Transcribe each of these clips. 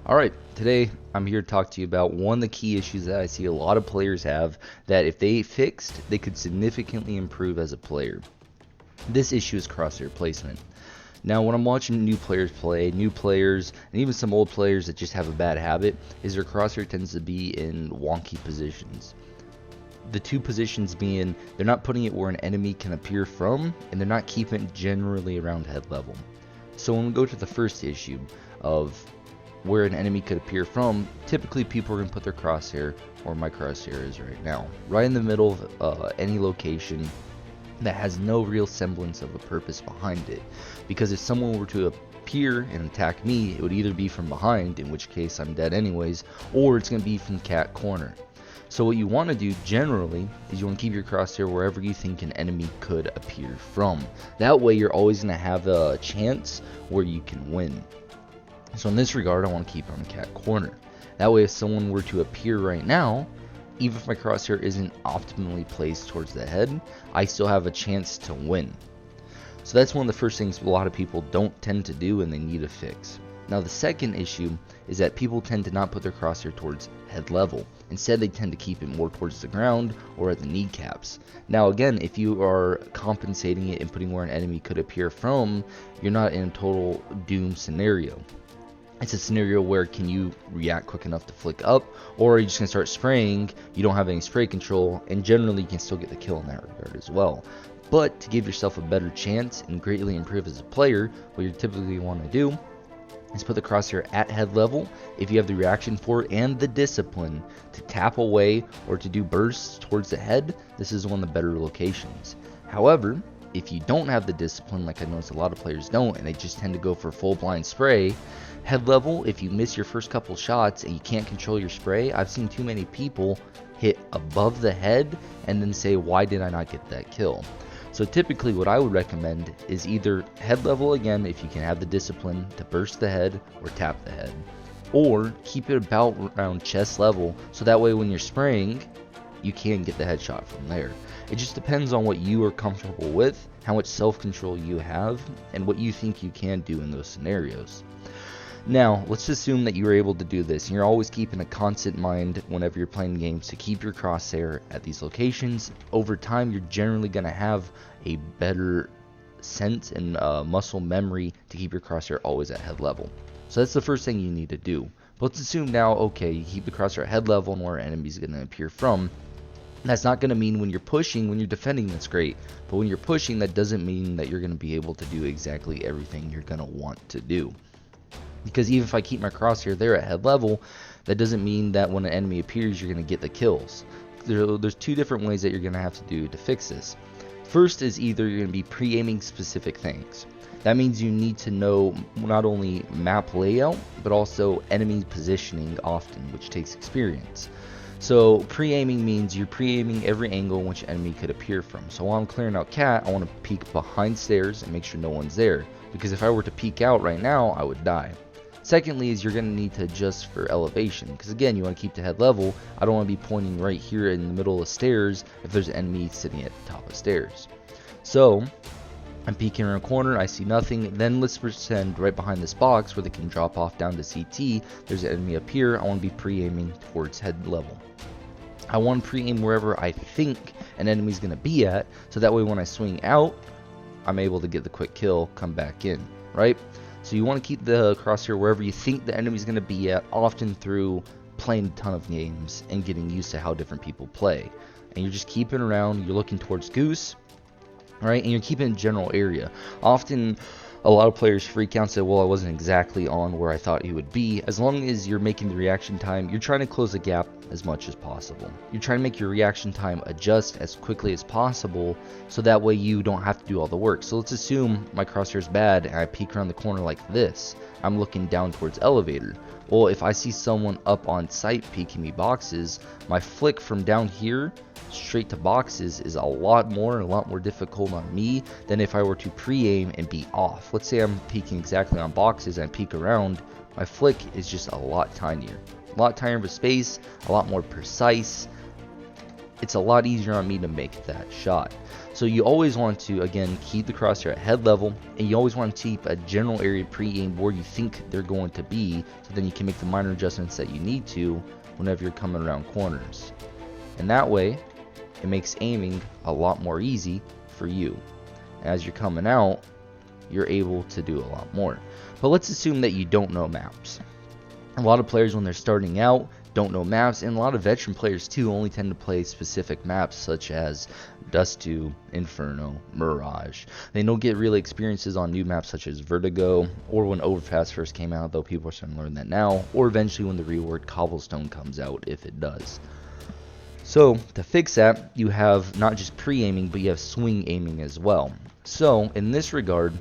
Alright, today I'm here to talk to you about one of the key issues that I see a lot of players have that if they fixed, they could significantly improve as a player. This issue is crosshair placement. Now when I'm watching new players play, new players, and even some old players that just have a bad habit, is their crosshair tends to be in wonky positions. The two positions being, they're not putting it where an enemy can appear from, and they're not keeping it generally around head level. So when we go to the first issue of where an enemy could appear from, typically people are going to put their crosshair, or my crosshair is right now, right in the middle of any location that has no real semblance of a purpose behind it. Because if someone were to appear and attack me, it would either be from behind, in which case I'm dead anyways, or it's going to be from cat corner. So what you want to do generally is you want to keep your crosshair wherever you think an enemy could appear from. That way you're always going to have a chance where you can win. So in this regard, I want to keep it on the cat corner. That way if someone were to appear right now, even if my crosshair isn't optimally placed towards the head, I still have a chance to win. So that's one of the first things a lot of people don't tend to do and they need to fix. Now the second issue is that people tend to not put their crosshair towards head level. Instead they tend to keep it more towards the ground or at the kneecaps. Now again, if you are compensating it and putting where an enemy could appear from, you're not in a total doom scenario. It's a scenario where can you react quick enough to flick up, or are you just going to start spraying, you don't have any spray control, and generally you can still get the kill in that regard as well. But to give yourself a better chance and greatly improve as a player, what you typically want to do is put the crosshair at head level if you have the reaction for it and the discipline to tap away or to do bursts towards the head. This is one of the better locations. However, if you don't have the discipline, like I notice a lot of players don't, and they just tend to go for full blind spray, head level, if you miss your first couple shots and you can't control your spray, I've seen too many people hit above the head and then say, why did I not get that kill? So typically what I would recommend is either head level again if you can have the discipline to burst the head or tap the head, or keep it about around chest level so that way when you're spraying you can get the headshot from there. It just depends on what you are comfortable with, how much self-control you have, and what you think you can do in those scenarios. Now, let's assume that you were able to do this, and you're always keeping a constant mind whenever you're playing games to keep your crosshair at these locations. Over time, you're generally going to have a better sense and muscle memory to keep your crosshair always at head level. So that's the first thing you need to do. But let's assume now, okay, you keep the crosshair at head level and where an enemy is going to appear from. That's not going to mean when you're pushing, when you're defending, that's great. But when you're pushing, that doesn't mean that you're going to be able to do exactly everything you're going to want to do. Because even if I keep my crosshair there at head level, that doesn't mean that when an enemy appears, you're going to get the kills. There's two different ways that you're going to have to do to fix this. First is either you're going to be pre-aiming specific things. That means you need to know not only map layout, but also enemy positioning often, which takes experience. So pre-aiming means you're pre-aiming every angle in which enemy could appear from. So while I'm clearing out cat, I want to peek behind stairs and make sure no one's there. Because if I were to peek out right now, I would die. Secondly is you're going to need to adjust for elevation. Because again, you want to keep the head level. I don't want to be pointing right here in the middle of stairs if there's an enemy sitting at the top of stairs. So I'm peeking around a corner, I see nothing. Then let's pretend right behind this box where they can drop off down to CT, there's an enemy up here. I want to be pre-aiming towards head level. I want to pre-aim wherever I think an enemy's going to be at, so that way when I swing out, I'm able to get the quick kill, come back in, right? So you want to keep the crosshair wherever you think the enemy's going to be at, often through playing a ton of games and getting used to how different people play. And you're just keeping around, you're looking towards Goose, right? And you're keeping a general area. Often a lot of players freak out and say, well, I wasn't exactly on where I thought he would be. As long as you're making the reaction time, you're trying to close the gap as much as possible. You're trying to make your reaction time adjust as quickly as possible, so that way you don't have to do all the work. So let's assume my crosshair is bad and I peek around the corner like this. I'm looking down towards elevator. Well, if I see someone up on site peeking me boxes, my flick from down here straight to boxes is a lot more difficult on me than if I were to pre-aim and be off. Let's say I'm peeking exactly on boxes and peek around, my flick is just a lot tinier. A lot tinier of a space, a lot more precise. It's a lot easier on me to make that shot. So So you always want to, again, keep the crosshair at head level, and you always want to keep a general area pre-aimed where you think they're going to be, so then you can make the minor adjustments that you need to whenever you're coming around corners. And that way, it makes aiming a lot more easy for you. As you're coming out, you're able to do a lot more. But let's assume that you don't know maps. A lot of players, when they're starting out, don't know maps, and a lot of veteran players too only tend to play specific maps such as Dust 2, Inferno, Mirage. They don't get real experiences on new maps such as Vertigo, or when Overpass first came out, though people are starting to learn that now, or eventually when the reworked Cobblestone comes out, if it does. So to fix that, you have not just pre-aiming, but you have swing aiming as well. So in this regard,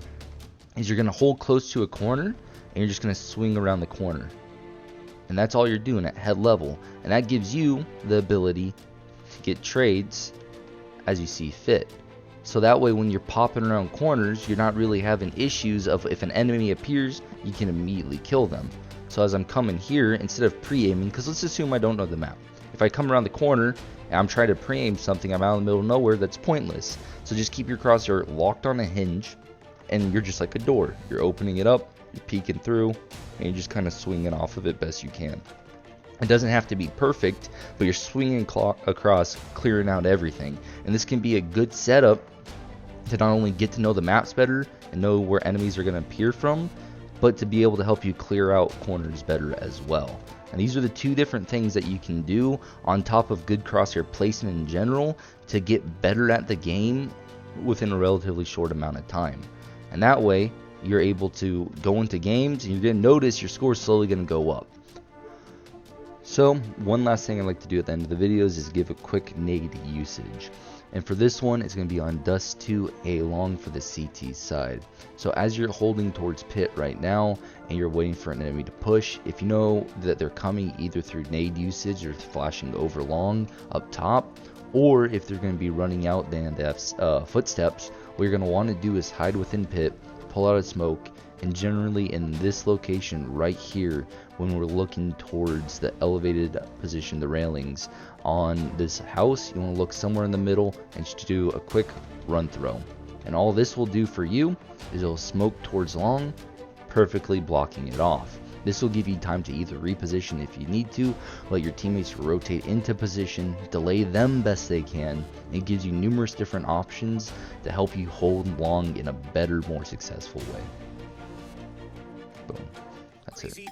is you're going to hold close to a corner, and you're just going to swing around the corner. And that's all you're doing at head level, and that gives you the ability to get trades as you see fit. So that way when you're popping around corners, you're not really having issues of if an enemy appears, you can immediately kill them. So as I'm coming here, instead of pre-aiming, because let's assume I don't know the map. If I come around the corner and I'm trying to pre-aim something, I'm out in the middle of nowhere, that's pointless. So just keep your crosshair locked on a hinge, and you're just like a door. You're opening it up, you're peeking through, and you're just kind of swinging off of it best you can. It doesn't have to be perfect, but you're swinging across, clearing out everything. And this can be a good setup to not only get to know the maps better and know where enemies are going to appear from, but to be able to help you clear out corners better as well. And these are the two different things that you can do on top of good crosshair placement in general to get better at the game within a relatively short amount of time. And that way, you're able to go into games and you're going to notice your score is slowly going to go up. So one last thing I'd like to do at the end of the videos is give a quick nade usage. And for this one, it's going to be on Dust 2 A long for the CT side. So as you're holding towards pit right now and you're waiting for an enemy to push, if you know that they're coming either through nade usage or flashing over long up top, or if they're going to be running out then they have footsteps, what you're going to want to do is hide within pit, pull out a smoke, and generally in this location right here, when we're looking towards the elevated position, the railings on this house, you want to look somewhere in the middle and just do a quick run throw. And all this will do for you is it'll smoke towards long, perfectly blocking it off. This will give you time to either reposition if you need to, let your teammates rotate into position, delay them best they can. It gives you numerous different options to help you hold long in a better, more successful way. Boom. That's it.